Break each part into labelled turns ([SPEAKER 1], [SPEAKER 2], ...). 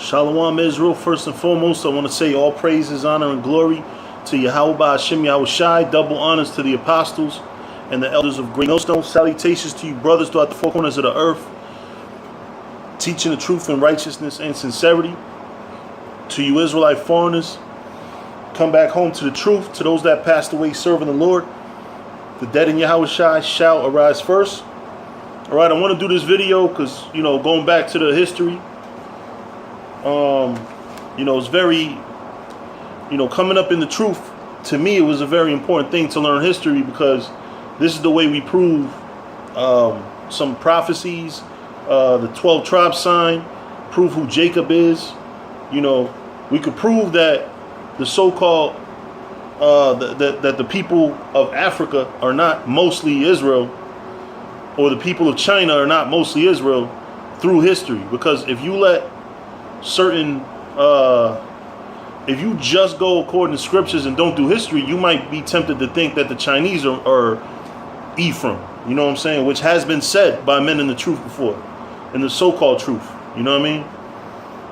[SPEAKER 1] Shalom Israel. First and foremost, I want to say all praises, honor, and glory to Yahweh Hashem Yahweh Shai. Double honors to the apostles and the elders of Great Millstone. Salutations to you brothers throughout the four corners of the earth, teaching the truth and righteousness and sincerity. To you Israelite foreigners, come back home to the truth. To those that passed away serving the Lord, the dead in Yahweh Shai shall arise first. All right, I want to do this video because, going back to the history, it's very, coming up in the truth, to me, it was a very important thing to learn history, because this is the way we prove some prophecies, the 12 tribe sign, prove who Jacob is. We could prove that the so-called, that the people of Africa are not mostly Israel, or the people of China are not mostly Israel, through history. Because if you let certain, if you just go according to scriptures and don't do history, you might be tempted to think that the Chinese are Ephraim, you know what I'm saying, which has been said by men in the truth before, in the so-called truth, you know what I mean,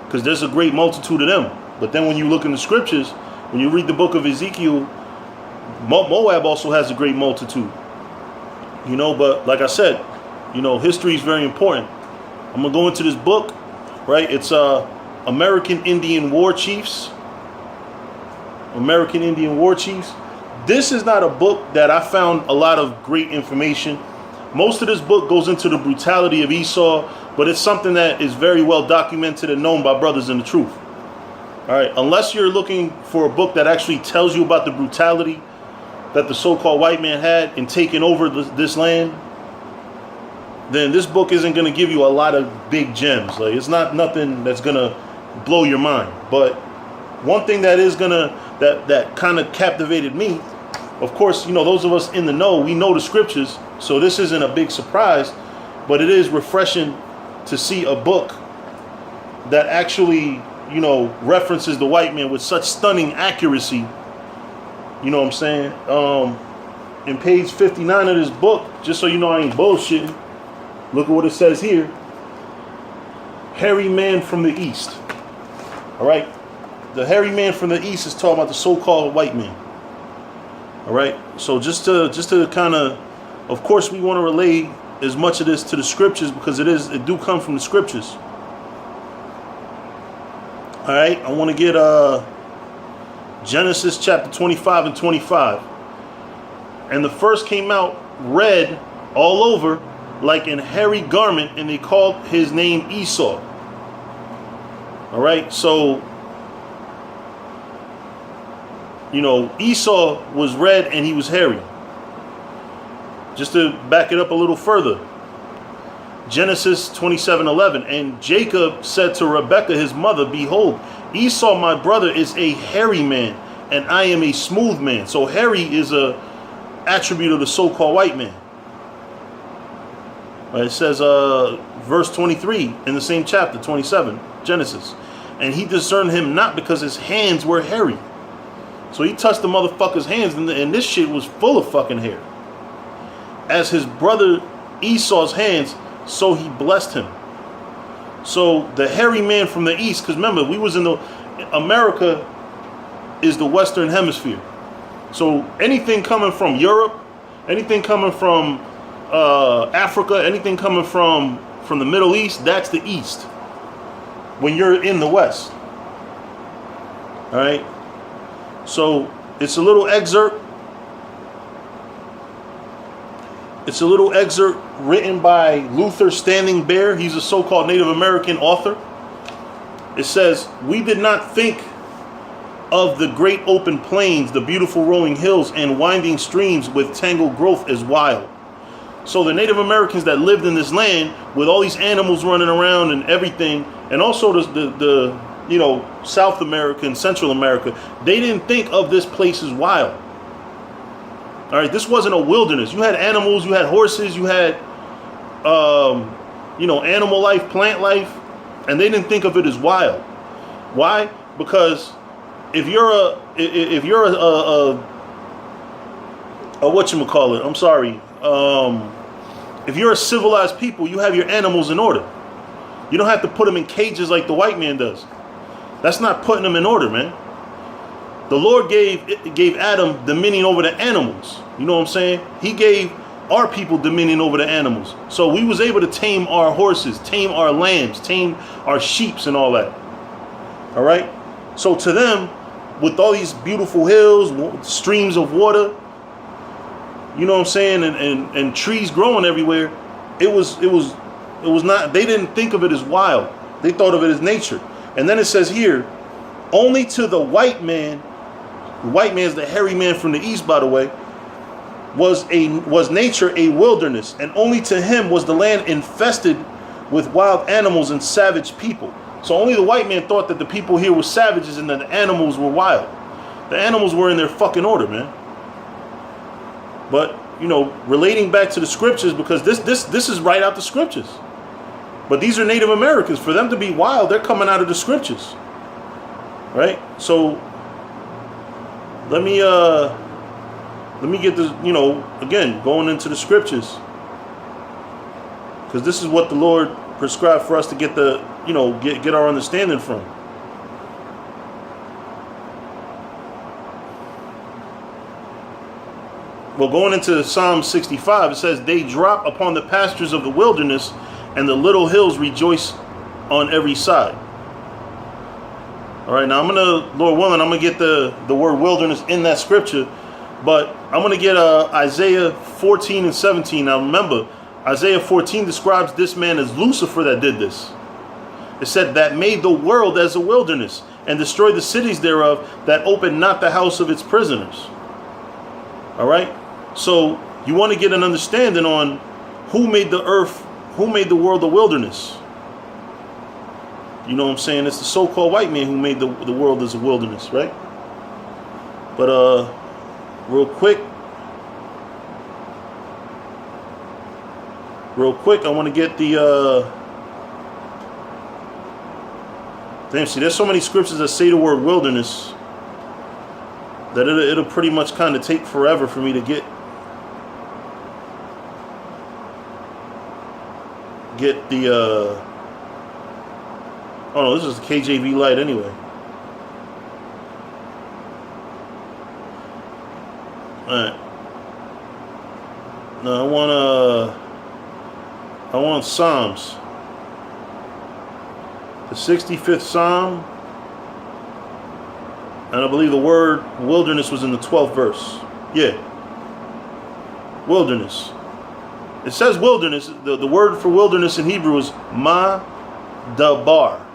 [SPEAKER 1] because there's a great multitude of them. But then when you look in the scriptures, when you read the book of Ezekiel, Moab also has a great multitude, but like I said, history is very important. I'm gonna go into this book, right? It's American Indian War Chiefs. American Indian War Chiefs. This is not a book that I found a lot of great information. Most of this book goes into the brutality of Esau, but it's something that is very well documented and known by brothers in the truth. All right, unless you're looking for a book that actually tells you about the brutality that the so-called white man had in taking over this land, then this book isn't going to give you a lot of big gems. Like, it's not nothing that's going to blow your mind. But one thing that is going to, that kind of captivated me, of course, those of us in the know, we know the scriptures, so this isn't a big surprise, but it is refreshing to see a book that actually, references the white man with such stunning accuracy. You know what I'm saying? In page 59 of this book, just so you know I ain't bullshitting, look at what it says here. Hairy man from the east. All right? The hairy man from the east is talking about the so-called white man. All right? So just to kind of course, we want to relay as much of this to the scriptures, because it do come from the scriptures. All right? I want to get Genesis chapter 25 and 25. And the first came out red all over, like an hairy garment, and they called his name Esau. All right, so Esau was red and he was hairy. Just to back it up a little further, Genesis 27:11, and Jacob said to Rebekah his mother, behold, Esau my brother is a hairy man, and I am a smooth man. So hairy is a attribute of the so-called white man. It says, verse 23 in the same chapter, 27, Genesis. And he discerned him not because his hands were hairy. So he touched the motherfucker's hands, and this shit was full of fucking hair. As his brother Esau's hands, so he blessed him. So the hairy man from the east, because remember, we was in America is the Western Hemisphere. So anything coming from Europe, anything coming from Africa, anything coming from the Middle East, that's the East. When you're in the West. All right. So it's a little excerpt. It's a little excerpt written by Luther Standing Bear. He's a so-called Native American author. It says, we did not think of the great open plains, the beautiful rolling hills, and winding streams with tangled growth as wild. So the Native Americans that lived in this land with all these animals running around and everything, and also the South America and Central America, they didn't think of this place as wild. All right, this wasn't a wilderness. You had animals, you had horses, you had animal life, plant life, and they didn't think of it as wild. Why? Because if you're a whatchamacallit, I'm sorry, if you're a civilized people, you have your animals in order. You don't have to put them in cages like the white man does. That's not putting them in order, man. The Lord gave Adam dominion over the animals. You know what I'm saying? He gave our people dominion over the animals. So we was able to tame our horses, tame our lambs, tame our sheeps and all that. All right? So to them, with all these beautiful hills, streams of water, you know what I'm saying, and trees growing everywhere, it was not, they didn't think of it as wild. They thought of it as nature. And then it says here, only to the white man is the hairy man from the east, by the way, was nature a wilderness, and only to him was the land infested with wild animals and savage people. So only the white man thought that the people here were savages and that the animals were wild. The animals were in their fucking order, man. But, you know, relating back to the scriptures, because this is right out the scriptures. But these are Native Americans. For them to be wild, they're coming out of the scriptures. Right? So let me get this, you know, again, going into the scriptures. Because this is what the Lord prescribed for us to get the, you know, get our understanding from. Well, going into Psalm 65, it says, they drop upon the pastures of the wilderness, and the little hills rejoice on every side. All right, now Lord willing, I'm going to get the word wilderness in that scripture, but I'm going to get Isaiah 14 and 17. Now remember, Isaiah 14 describes this man as Lucifer that did this. It said, that made the world as a wilderness, and destroyed the cities thereof, that opened not the house of its prisoners. All right? So you want to get an understanding on who made the earth, who made the world a wilderness. You know what I'm saying? It's the so-called white man who made the world as a wilderness, right? But real quick, I want to get the damn, see, there's so many scriptures that say the word wilderness that it'll pretty much kind of take forever for me to get the oh no, this is the KJV light anyway. Alright. Now I want Psalms. The 65th Psalm. And I believe the word wilderness was in the 12th verse. Yeah. Wilderness. It says wilderness. The word for wilderness in Hebrew is ma-dabar.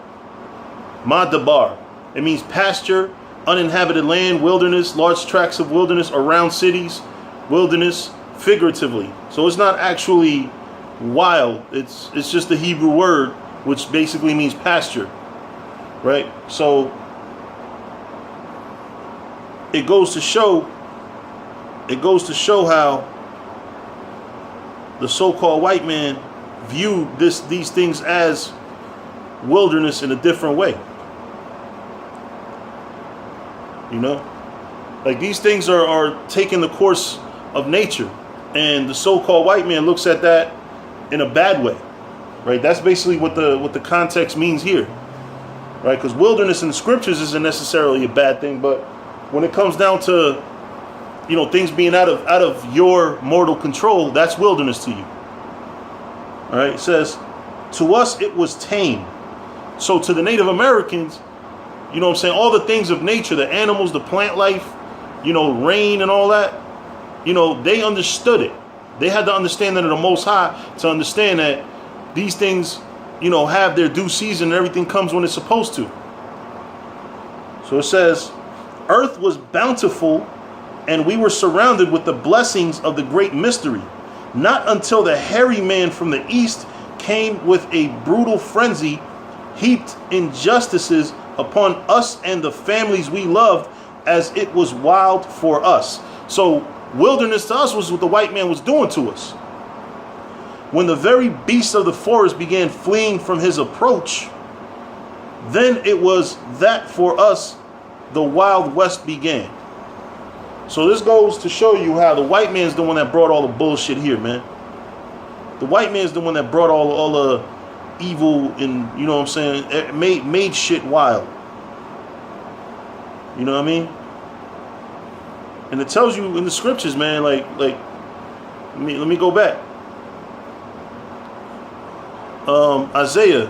[SPEAKER 1] Ma-dabar. It means pasture, uninhabited land, wilderness, large tracts of wilderness around cities, wilderness, figuratively. So it's not actually wild. It's just the Hebrew word, which basically means pasture. Right? So it goes to show how the so-called white man viewed these things as wilderness in a different way. You know, like these things are taking the course of nature, and the so-called white man looks at that in a bad way, right? That's basically what the context means here, right? Because wilderness in the scriptures isn't necessarily a bad thing, but when it comes down to, you know, things being out of your mortal control, that's wilderness to you. All right, it says, to us it was tame. So to the Native Americans, you know what I'm saying, all the things of nature, the animals, the plant life, you know, rain and all that, you know, they understood it. They had the understanding of the Most High to understand that these things, you know, have their due season and everything comes when it's supposed to. So it says, earth was bountiful, and we were surrounded with the blessings of the great mystery. Not until the hairy man from the east came with a brutal frenzy, heaped injustices upon us and the families we loved, as it was wild for us. So wilderness to us was what the white man was doing to us. When the very beasts of the forest began fleeing from his approach, then it was that for us the Wild West began. So this goes to show you how the white man's the one that brought all the bullshit here, man. The white man's the one that brought all the evil and, you know what I'm saying, it made shit wild. You know what I mean? And it tells you in the scriptures, man, like let me go back. Isaiah.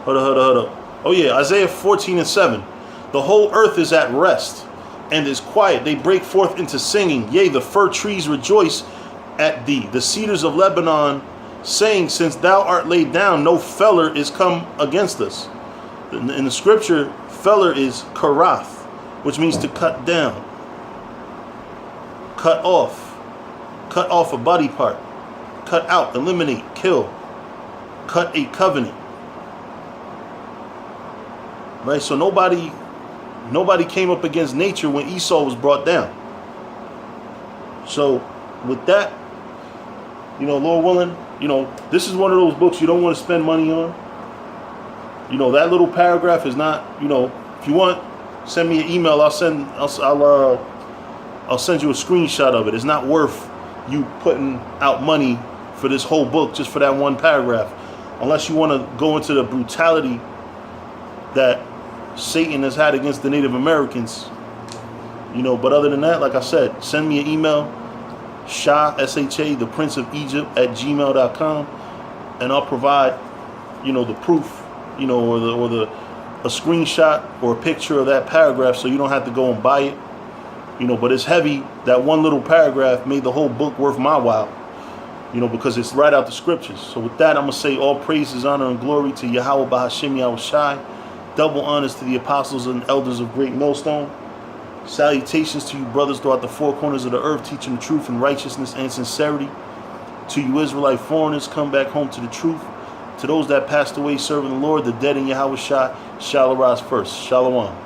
[SPEAKER 1] Hold up. Oh yeah, Isaiah 14:7. The whole earth is at rest and is quiet. They break forth into singing. Yea, the fir trees rejoice at thee. The cedars of Lebanon saying, since thou art laid down, no feller is come against us. In the scripture, feller is karath, which means to cut down, cut off a body part, cut out, eliminate, kill, cut a covenant. Right? So nobody came up against nature when Esau was brought down. So with that, Lord willing, this is one of those books you don't want to spend money on. That little paragraph is not, if you want, send me an email. I'll send you a screenshot of it. It's not worth you putting out money for this whole book just for that one paragraph, unless you want to go into the brutality that Satan has had against the Native Americans. But other than that, like I said, send me an email, Shah, S-H-A, the Prince of Egypt @gmail.com, and I'll provide, the proof, or a screenshot or a picture of that paragraph, so you don't have to go and buy it. But it's heavy. That one little paragraph made the whole book worth my while, because it's right out the scriptures. So with that, I'm going to say all praises, honor, and glory to Yahweh Bahashim Yahushai. Double honors to the apostles and elders of Great Millstone. Salutations to you brothers throughout the four corners of the earth, teaching the truth and righteousness and sincerity. To you Israelite foreigners, come back home to the truth. To those that passed away serving the Lord, the dead in Yahweh shall arise first. Shalom.